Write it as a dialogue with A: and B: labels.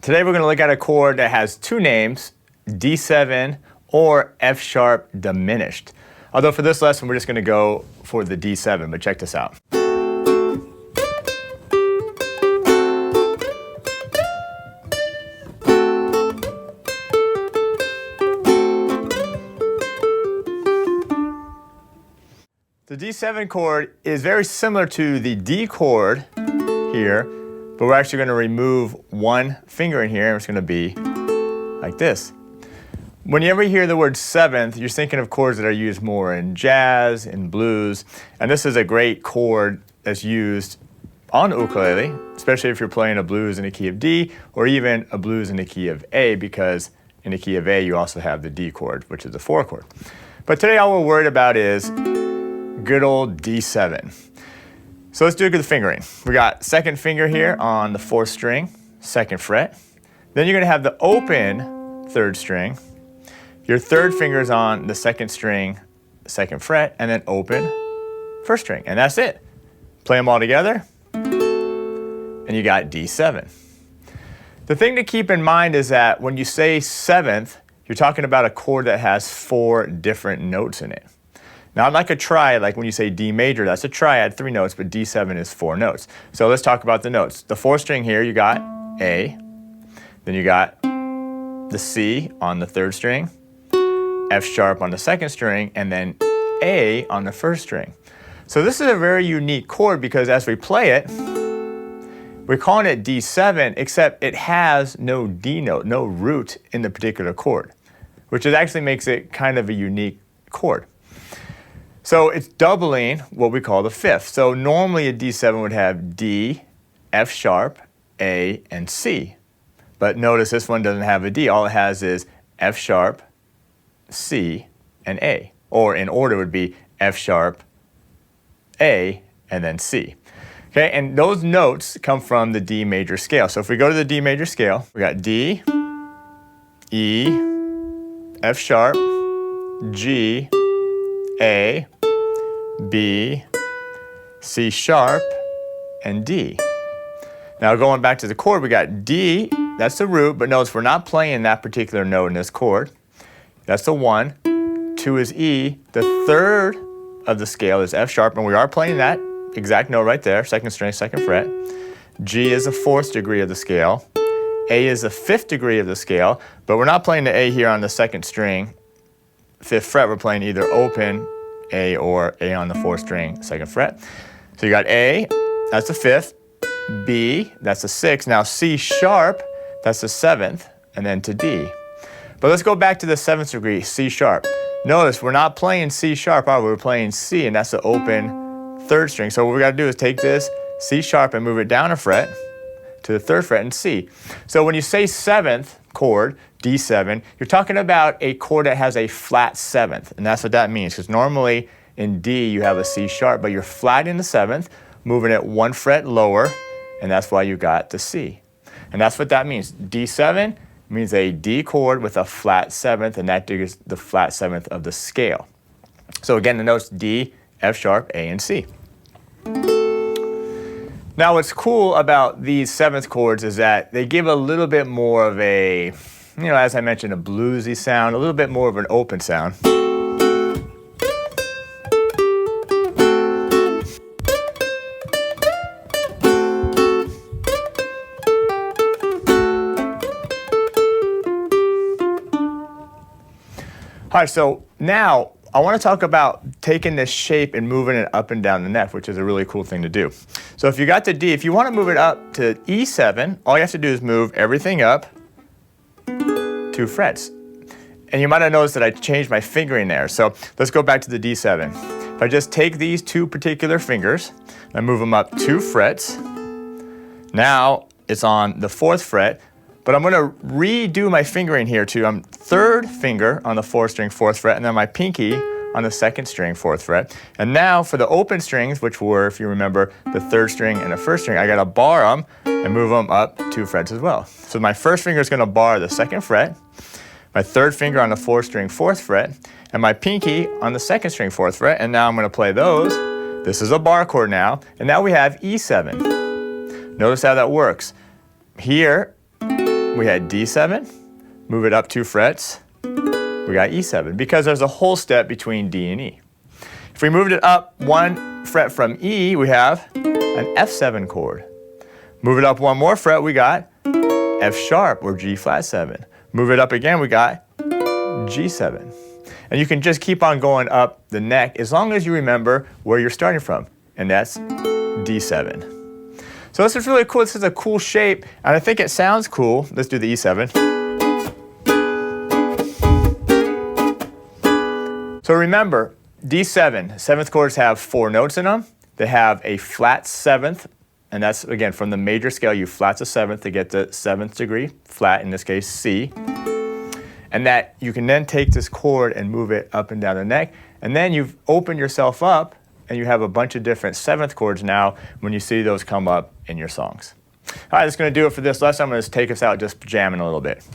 A: Today we're going to look at a chord that has two names, D7 or F sharp diminished. Although for this lesson we're just going to go for the D7, but check this out. The D7 chord is very similar to the D chord here, but we're actually going to remove one finger in here, and it's going to be like this. Whenever you hear the word seventh, you're thinking of chords that are used more in jazz, in blues, and this is a great chord that's used on ukulele, especially if you're playing a blues in the key of D, or even a blues in the key of A, because in the key of A you also have the D chord, which is the 4 chord. But today all we're worried about is good old D7. So let's do it with the fingering. We got second finger here on the 4th string, 2nd fret. Then you're going to have the open 3rd string. Your 3rd finger's on the 2nd string, 2nd fret, and then open 1st string. And that's it. Play them all together, and you got D7. The thing to keep in mind is that when you say 7th, you're talking about a chord that has 4 different notes in it. Not like a triad, like when you say D major, that's a triad, 3 notes, but D7 is 4 notes. So let's talk about the notes. The 4th string here, you got A, then you got the C on the 3rd string, F sharp on the 2nd string, and then A on the 1st string. So this is a very unique chord because as we play it, we're calling it D7, except it has no D note, no root in the particular chord, which actually makes it kind of a unique chord. So it's doubling what we call the 5th. So normally a D7 would have D, F sharp, A, and C. But notice this one doesn't have a D. All it has is F sharp, C, and A. Or in order would be F sharp, A, and then C. Okay, and those notes come from the D major scale. So if we go to the D major scale, we got D, E, F sharp, G, A, B, C sharp, and D. Now going back to the chord, we got D, that's the root, but notice we're not playing that particular note in this chord. That's the 1. 2 is E. The 3rd of the scale is F sharp, and we are playing that exact note right there, 2nd string, 2nd fret. G is the 4th degree of the scale. A is the 5th degree of the scale, but we're not playing the A here on the 2nd string, 5th fret. We're playing either open A or A on the 4th string, 2nd fret. So you got A, that's the 5th, B, that's the 6th. Now C sharp, that's the 7th, and then to D. But let's go back to the 7th degree, C sharp. Notice we're not playing C sharp, are we? We're playing C, and that's the open 3rd string. So what we got to do is take this C sharp and move it down a fret to the 3rd fret and C. So when you say 7th chord, D7, you're talking about a chord that has a flat 7th, and that's what that means, because normally in D you have a C sharp, but you're flat in the 7th, moving it 1 fret lower, and that's why you got the C. And that's what that means. D7 means a D chord with a flat 7th, and that is the flat 7th of the scale. So again, the notes D, F sharp, A, and C. Now what's cool about these 7th chords is that they give a little bit more of a, as I mentioned, a bluesy sound, a little bit more of an open sound. All right, so now I want to talk about taking this shape and moving it up and down the neck, which is a really cool thing to do. So if you got the D, if you want to move it up to E7, all you have to do is move everything up 2 frets. And you might have noticed that I changed my fingering there. So let's go back to the D7. If I just take these 2 particular fingers and move them up 2 frets, now it's on the 4th fret. But I'm going to redo my fingering here too. I'm 3rd finger on the 4th string, 4th fret, and then my pinky on the 2nd string, 4th fret. And now for the open strings, which were, if you remember, the 3rd string and the 1st string, I got to bar them and move them up 2 frets as well. So my 1st finger is going to bar the 2nd fret, my 3rd finger on the 4th string, 4th fret, and my pinky on the 2nd string, 4th fret. And now I'm going to play those. This is a bar chord now, and now we have E7. Notice how that works. Here, we had D7, move it up 2 frets, we got E7, because there's a whole step between D and E. If we moved it up 1 fret from E, we have an F7 chord. Move it up 1 more fret, we got F sharp or G flat 7. Move it up again, we got G7. And you can just keep on going up the neck as long as you remember where you're starting from, and that's D7. So this is really cool. This is a cool shape, and I think it sounds cool. Let's do the E7. So remember, D7, 7th chords have 4 notes in them. They have a flat 7th, and that's, again, from the major scale, you flat a 7th to get the 7th degree, flat, in this case, C. And that you can then take this chord and move it up and down the neck, and then you've opened yourself up, and you have a bunch of different 7th chords now when you see those come up in your songs. All right, that's going to do it for this lesson. I'm going to take us out just jamming a little bit.